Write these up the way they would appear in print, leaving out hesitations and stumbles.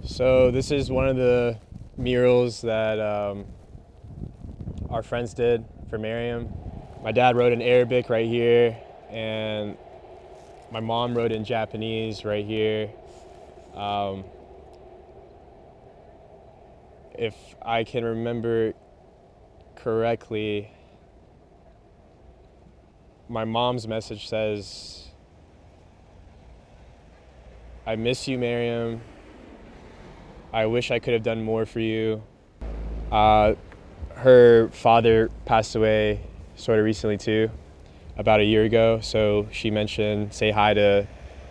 So this is one of the murals that our friends did for Mariam. My dad wrote in Arabic right here, and my mom wrote in Japanese right here. If I can remember correctly, my mom's message says, "I miss you, Mariam. I wish I could have done more for you." Her father passed away sort of recently too, about a year ago. So she mentioned, say hi to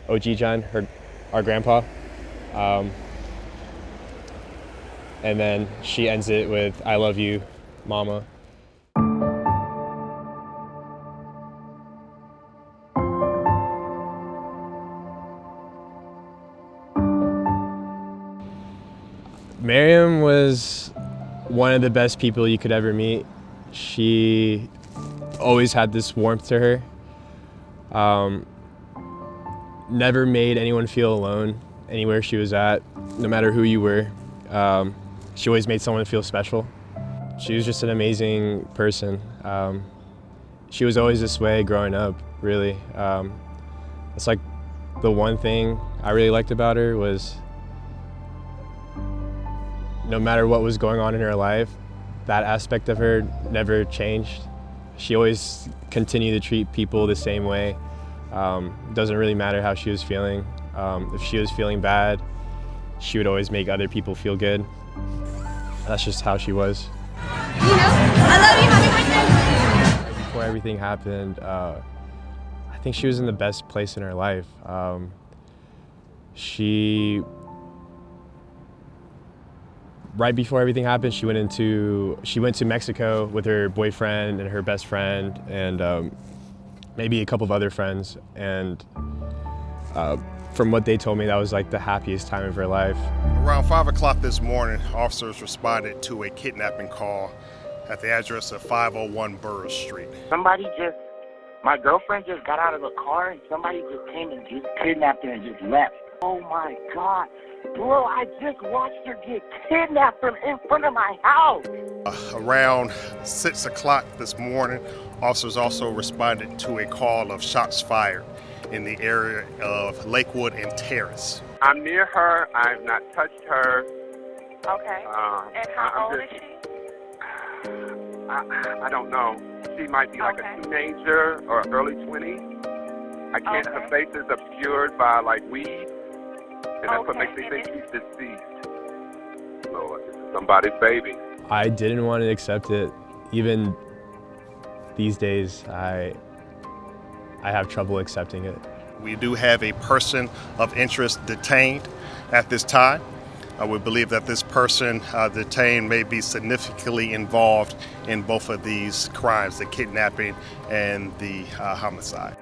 Ojijan, our grandpa. And then she ends it with, "I love you, Mama." Mariam was one of the best people you could ever meet. She always had this warmth to her. Never made anyone feel alone anywhere she was at, no matter who you were. She always made someone feel special. She was just an amazing person. She was always this way growing up, really. It's like the one thing I really liked about her was no matter what was going on in her life, that aspect of her never changed. She always continued to treat people the same way. Doesn't really matter how she was feeling. If she was feeling bad, she would always make other people feel good. That's just how she was. You know, I love you, happy birthday. Before everything happened, I think she was in the best place in her life. Right before everything happened, she went to Mexico with her boyfriend and her best friend and maybe a couple of other friends. And from what they told me, that was like the happiest time of her life. Around 5 o'clock this morning, officers responded to a kidnapping call at the address of 501 Burris Street. My girlfriend just got out of the car and somebody just came and just kidnapped her and just left. Oh my God. Bro, I just watched her get kidnapped from in front of my house. Around 6 o'clock this morning, officers also responded to a call of shots fired in the area of Lakewood and Terrace. I'm near her. I've not touched her. Okay. And how old is she? I don't know. She might be like a teenager or early 20s. I can't. Her face is obscured by like weed, and that's what makes me think she's deceased. Lord, this is somebody's baby. I didn't want to accept it. Even these days, I have trouble accepting it. We do have a person of interest detained at this time. We believe that this person detained may be significantly involved in both of these crimes, the kidnapping and the homicide.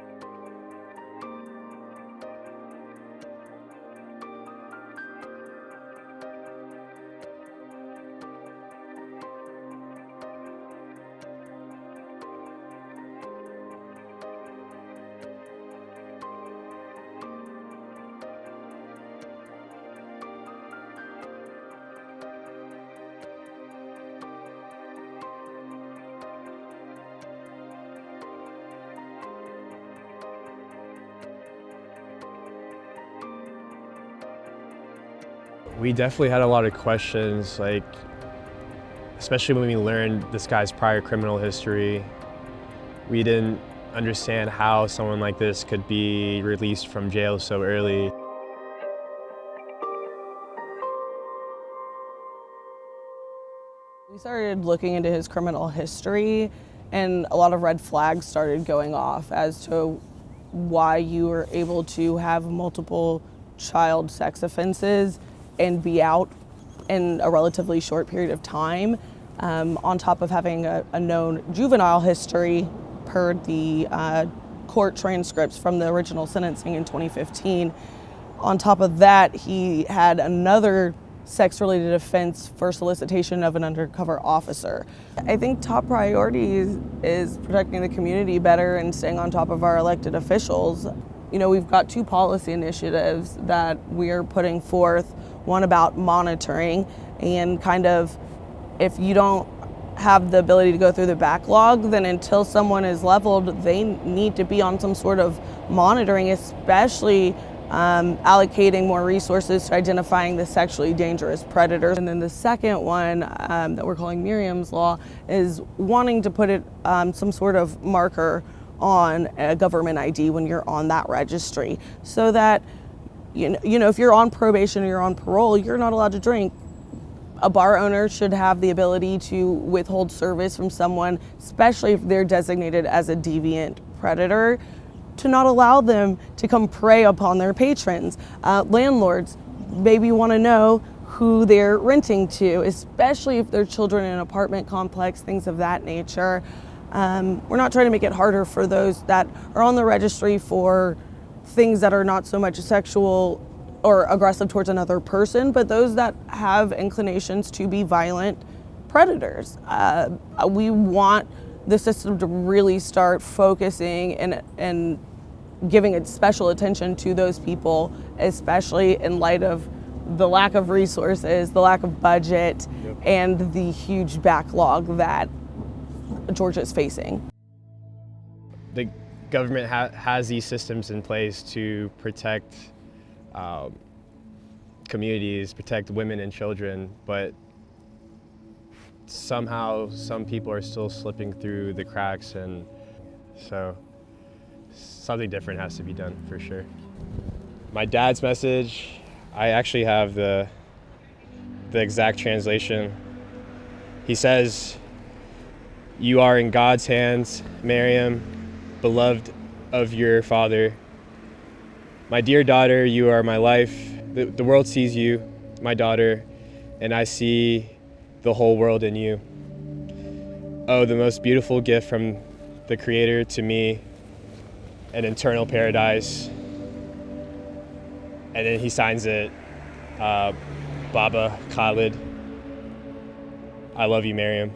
We definitely had a lot of questions, like, especially when we learned this guy's prior criminal history. We didn't understand how someone like this could be released from jail so early. We started looking into his criminal history, and a lot of red flags started going off as to why you were able to have multiple child sex offenses and be out in a relatively short period of time, on top of having a known juvenile history per the court transcripts from the original sentencing in 2015. On top of that, he had another sex-related offense for solicitation of an undercover officer. I think top priority is protecting the community better and staying on top of our elected officials. You know, we've got 2 policy initiatives that we are putting forth. one about monitoring and kind of, if you don't have the ability to go through the backlog, then until someone is leveled, they need to be on some sort of monitoring, especially allocating more resources to identifying the sexually dangerous predators. And then the second one that we're calling Mariam's Law is wanting to put it some sort of marker on a government ID when you're on that registry, so that you know if you're on probation or you're on parole, you're not allowed to drink. A bar owner should have the ability to withhold service from someone, especially if they're designated as a deviant predator, to not allow them to come prey upon their patrons. Landlords maybe want to know who they're renting to, especially if they're children in an apartment complex, things of that nature. We're not trying to make it harder for those that are on the registry for things that are not so much sexual or aggressive towards another person, but those that have inclinations to be violent predators. We want the system to really start focusing and giving it special attention to those people, especially in light of the lack of resources, the lack of budget, and the huge backlog that Georgia is facing. The government has these systems in place to protect communities, protect women and children, but somehow some people are still slipping through the cracks, and so something different has to be done for sure. My dad's message, I actually have the exact translation. He says, "You are in God's hands, Mariam, beloved of your Father. My dear daughter, you are my life. The world sees you, my daughter, and I see the whole world in you. Oh, the most beautiful gift from the Creator to me, an eternal paradise." And then he signs it, Baba Khalid. I love you, Mariam.